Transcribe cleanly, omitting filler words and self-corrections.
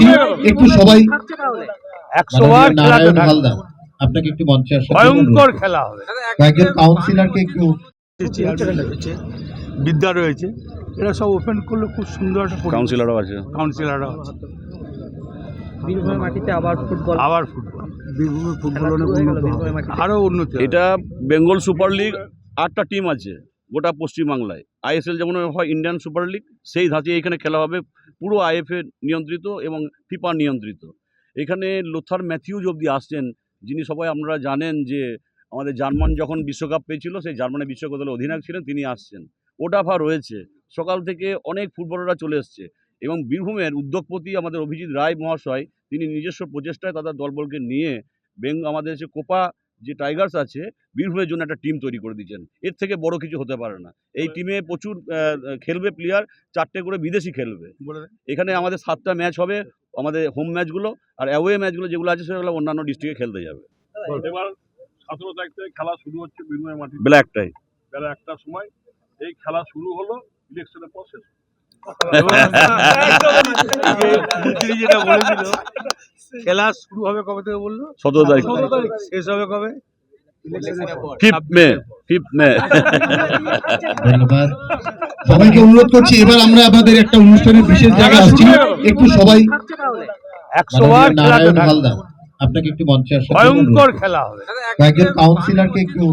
আসছি, একটু সবাই 100 বার নারায়ণ হালদার আপনাকে একটু মঞ্চে আসার ভয়ঙ্কর খেলা হবে। কয়েকজন কাউন্সিলরকে একটু বিদ্যা রয়েছে, এরা সব ওপেন করলে খুব সুন্দর একটা কাউন্সিলরও আছে। কাউন্সিলরও আছে। বীরভূমের মাটিতে আবার ফুটবল, আবার ফুটবল, বীরভূমের ফুটবল অনেক উন্নত হবে, আরো উন্নতি হবে। এটা বেঙ্গল সুপার লিগ 8টা টিম আছে গোটা পশ্চিমবাংলায়। আইএসএল যেমন হয় ইন্ডিয়ান সুপার লিগ, সেই ধাঁচে এখানে খেলা হবে, পুরো আইএফএ নিয়ন্ত্রিত এবং ফিফা নিয়ন্ত্রিত। এখানে লোথার ম্যাথিউজ অবধি আসছেন, যিনি সবাই আপনারা জানেন যে আমাদের জার্মান যখন বিশ্বকাপ পেয়েছিল সেই জার্মানি বিশ্বকাপ দলের অধিনায়ক ছিলেন, তিনি আসছেন। ওডাফা রয়েছে, সকাল থেকে অনেক ফুটবলাররা চলে এসছে এবং বীরভূমের উদ্যোগপতি আমাদের অভিজিৎ রায় মহাশয়, তিনি নিজস্ব প্রচেষ্টায় তাদের দলবলকে নিয়ে আমাদের যে কোপা যে টাইগার্স আছে বীরভূমের জন্য একটা টিম তৈরি করে দিয়েছেন। এর থেকে বড় কিছু হতে পারে না। এই টিমে প্রচুর খেলবে প্লেয়ার, 4টে করে বিদেশি খেলবে। এখানে আমাদের 7টা ম্যাচ হবে, আমাদের হোম ম্যাচগুলো, আর অ্যাওয়ে ম্যাচগুলো যেগুলো আছে সেগুলো অন্যান্য ডিস্ট্রিক্টে খেলতে যাবে। এবার 17 তারিখ থেকে খেলা শুরু হচ্ছে বীরভূমের মাটি বেলা 1টায়, বেলা 1টার সময়। এই খেলা শুরু হলো, ইলেকশনের পর শেষ। যেটা বলেছিল খেলা শুরু হবে কবে থেকে বললো? 17 তারিখ, শেষ হবে কবে? 5th মে। ধন্যবাদ সবাইকে অনুরোধ করছি, এবার আমরা আমাদের একটা অনুষ্ঠানের বিশেষ জায়গায় আসছি, একটু সবাই 100 বার নারায়ণ হালদার আপনাকে একটু মঞ্চে আসার ভয়ঙ্কর খেলা হবে। কয়েকজন কাউন্সিলরকে একটু